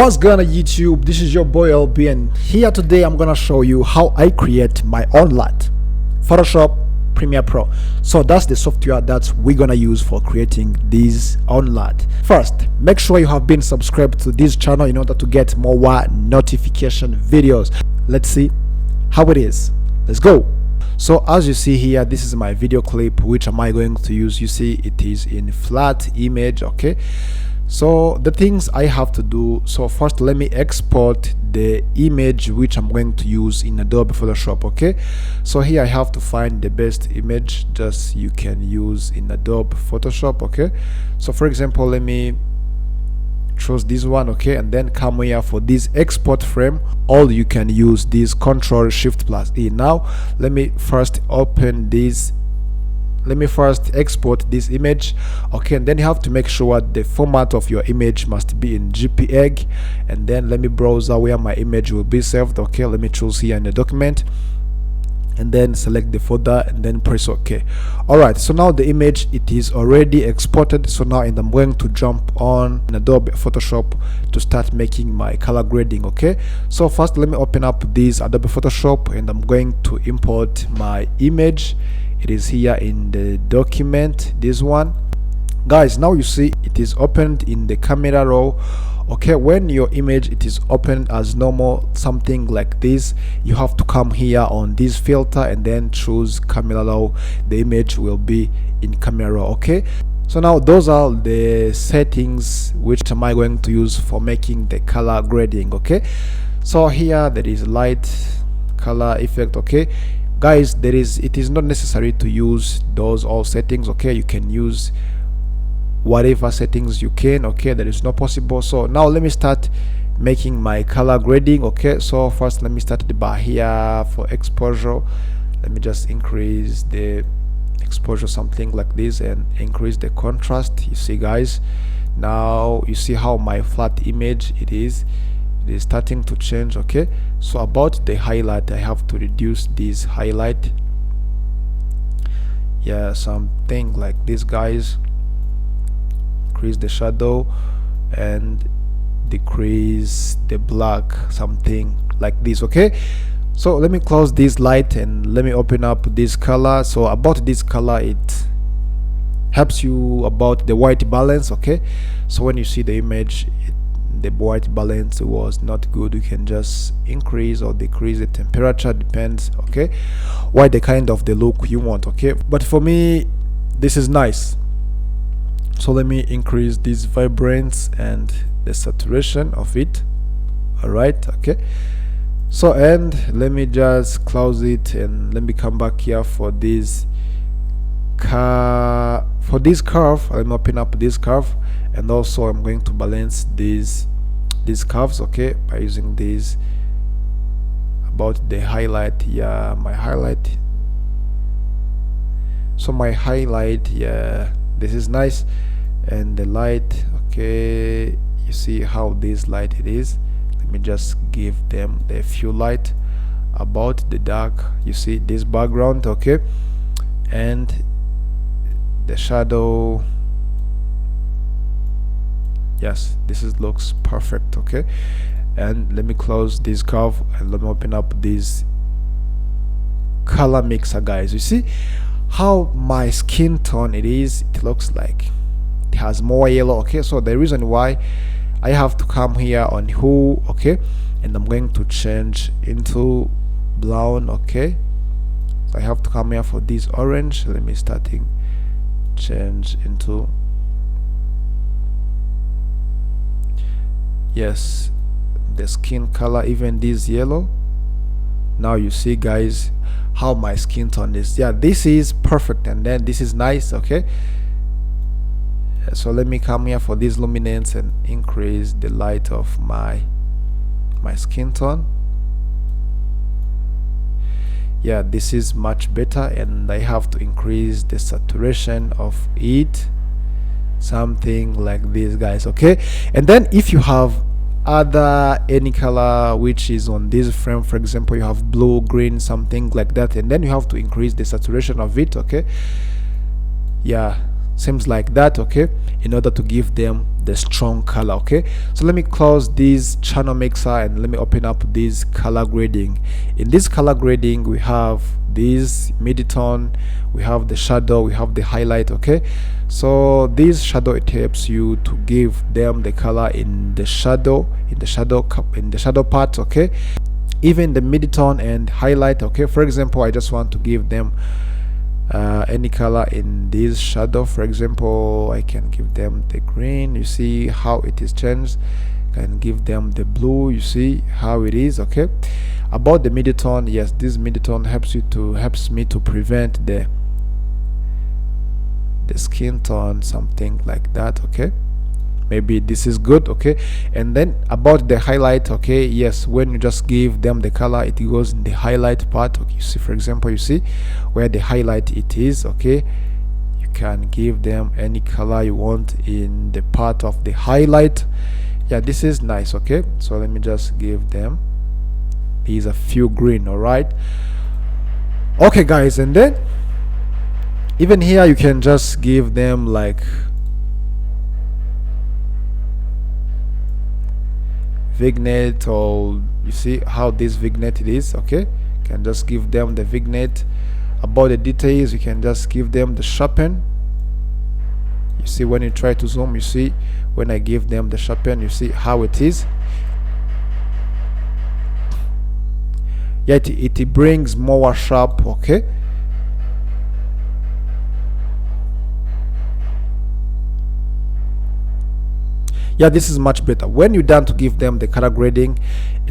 What's going on YouTube? This is your boy LB, and here today I'm gonna show you how I create my own LUT, Photoshop Premiere Pro. So that's the software that we're gonna use for creating this own LUT. First, make sure you have been subscribed to this channel in order to get more notification videos. Let's see how it is. Let's go. So as you see here, this is my video clip. Which am I going to use? You see it is in flat image. Okay, so the things I have to do, so first let me export the image which I'm going to use in Adobe Photoshop. Okay, so here I have to find the best image just you can use in Adobe Photoshop. Okay, so for example, let me choose this one. Okay, and then come here for this export frame, or you can use this Ctrl+Shift+E. Now let me first open this, let me first export this image. Okay, and then you have to make sure the format of your image must be in JPEG, and then let me browse where my image will be saved. Okay, let me choose here in the document and then select the folder and then press OK. All right, so now the image, it is already exported. So now I'm going to jump on Adobe Photoshop to start making my color grading. Okay, so first let me open up this Adobe Photoshop and I'm going to import my image. It is here in the document, this one. Guys, now you see it is opened in the camera raw. Okay, when your image it is opened as normal, something like this, you have to come here on this filter and then choose camera raw. The image will be in camera raw. Okay, so now those are the settings which am I going to use for making the color grading. Okay, so here there is light, color, effect. Okay guys, it is not necessary to use those all settings. Okay, you can use whatever settings you can. Okay, that is not possible. So now let me start making my color grading. Okay, so first let me start the bar here for exposure. Let me just increase the exposure something like this and increase the contrast. You see guys, now you see how my flat image it is starting to change. Okay, so about the highlight, I have to reduce this highlight, yeah, something like this guys. Increase the shadow and decrease the black, something like this. Okay, so let me close this light and let me open up this color. So about this color, it helps you about the white balance. Okay, so when you see the image, the white balance was not good, you can just increase or decrease the temperature, depends. Okay, what the kind of the look you want. Okay, but for me this is nice, so let me increase this vibrance and the saturation of it. All right, okay, so and let me just close it and let me come back here for this curve. Let me open up this curve, and also I'm going to balance these curves. Okay, by using this about the highlight. Yeah, my highlight, so my highlight, yeah, this is nice. And the light, okay, you see how this light it is. Let me just give them the few light. About the dark, you see this background. Okay, and the shadow, yes, this looks perfect. Okay, and let me close this curve and let me open up this color mixer. Guys, you see how my skin tone it is, it looks like it has more yellow. Okay, so the reason why I have to come here on hue. Okay, and I'm going to change into brown. Okay, so I have to come here for this orange. Let me change into, yes, the skin color, even this yellow. Now you see guys how my skin tone is. Yeah, this is perfect, and then this is nice. Okay, so let me come here for this luminance and increase the light of my skin tone. Yeah, this is much better, and I have to increase the saturation of it, something like this guys. Okay, and then if you have any color which is on this frame, for example you have blue, green, something like that, and then you have to increase the saturation of it. Okay, yeah, seems like that, okay, in order to give them the strong color. Okay, so let me close this channel mixer and let me open up this color grading. In this color grading, we have this mid-tone, we have the shadow, we have the highlight. Okay, so this shadow, it helps you to give them the color in the shadow, in the shadow part. Okay, even the mid-tone and highlight. Okay, for example, I just want to give them any color in this shadow. For example, I can give them the green. You see how it is changed. Can give them the blue. You see how it is. Okay, about the mid-tone, yes, this mid-tone helps me to prevent the skin tone, something like that. Okay, maybe this is good. Okay, and then about the highlight, okay, yes, when you just give them the color, it goes in the highlight part. Okay, you see, for example, you see where the highlight it is. Okay, you can give them any color you want in the part of the highlight. Yeah, this is nice. Okay, so let me just give them these a few green. All right, okay guys, and then even here you can just give them like vignette, or you see how this vignette it is. Okay, you can just give them the vignette. About the details, you can just give them the sharpen. You see when you try to zoom, you see when I give them the sharpen, you see how it is. Yeah, it brings more sharp. Okay, yeah, this is much better. When you're done to give them the color grading,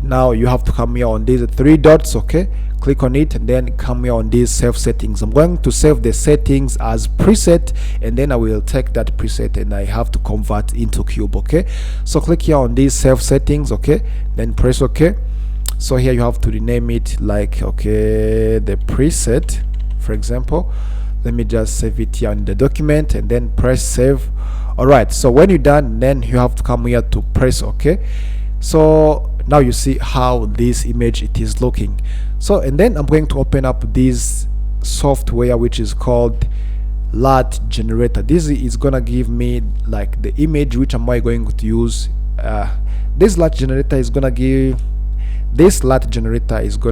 now you have to come here on these three dots. Okay, click on it and then come here on these save settings. I'm going to save the settings as preset, and then I will take that preset and I have to convert into cube. Okay, so click here on these save settings. Okay, then press OK. So here you have to rename it like, okay, the preset, for example. Let me just save it here in the document and then press save. All right, so when you're done, then you have to come here to press OK. So now you see how this image it is looking. So, and then I'm going to open up this software which is called LUT generator. This is gonna give me like the image which am I going to use. This LUT generator is gonna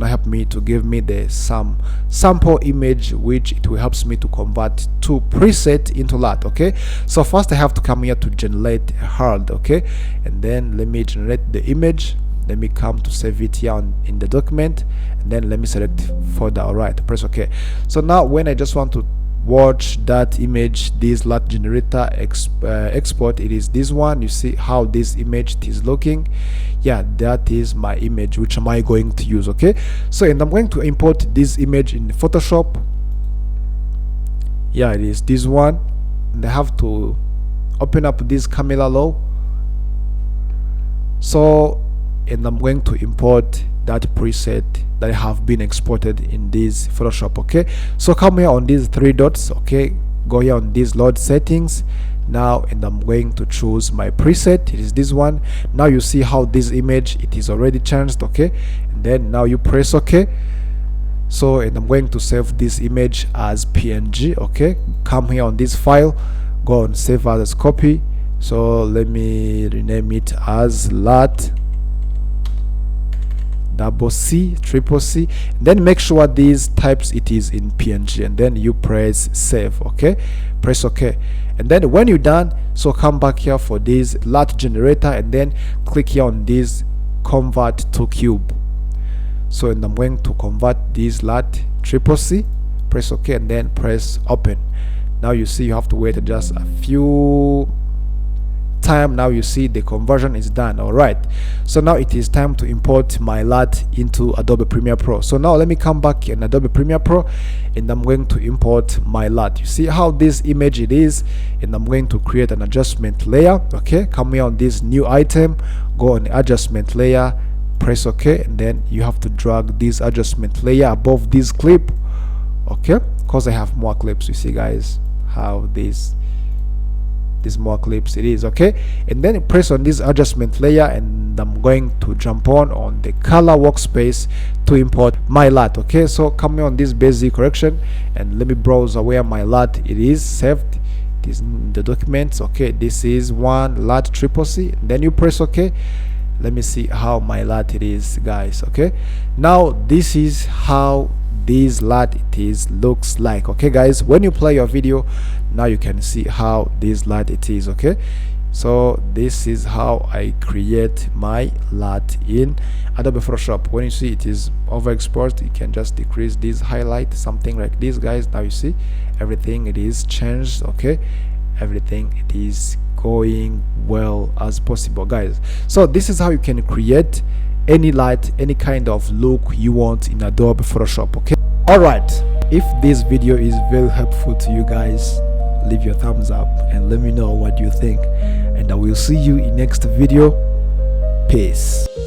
help me to give me the sample image, which it will helps me to convert to preset into LUT. Okay, so first I have to come here to generate hard. Okay, and then let me generate the image. Let me come to save it here in the document, and then let me select folder. All right, press OK. So now when I just want to watch that image, this LUT generator export, it is this one. You see how this image is looking. Yeah, that is my image which am I going to use. Okay, so and I'm going to import this image in Photoshop. Yeah, it is this one, and I have to open up this camera raw. So, and I'm going to import that preset that have been exported in this Photoshop. Okay, so come here on these three dots. Okay, go here on these load settings now, and I'm going to choose my preset. It is this one. Now you see how this image it is already changed. Okay, and then now you press OK. So, and I'm going to save this image as PNG. Okay, come here on this file, go on save as copy. So let me rename it as LUT CCC. Then make sure these types it is in PNG, and then you press save. Okay, press OK, and then when you're done, so come back here for this LUT generator and then click here on this convert to cube. So, and I'm going to convert this LUT CCC. Press OK and then press open. Now you see you have to wait just a few time. Now you see the conversion is done. All right, so now it is time to import my LUT into Adobe Premiere Pro. So now let me come back in Adobe Premiere Pro, and I'm going to import my LUT. You see how this image it is, and I'm going to create an adjustment layer. Okay, come here on this new item, go on adjustment layer, press OK, and then you have to drag this adjustment layer above this clip. Okay, because I have more clips. You see guys how this more clips it is. Okay, and then press on this adjustment layer, and I'm going to jump on the color workspace to import my LUT. Okay, so come on this basic correction, and let me browse where my LUT it is saved. It it is in the documents. Okay, this is one LUT triple C, then you press OK. Let me see how my LUT it is, guys. Okay, now this is how this LUT it is looks like. Okay guys, when you play your video, now you can see how this LUT it is. Okay, so this is how I create my LUT in Adobe Photoshop. When you see it is overexposed, you can just decrease this highlight, something like this, guys. Now you see everything it is changed. Okay, everything it is going well as possible, guys. So this is how you can create any LUT, any kind of look you want in Adobe Photoshop. Okay, all right, if this video is very helpful to you guys, leave your thumbs up and let me know what you think, and I will see you in next video. Peace.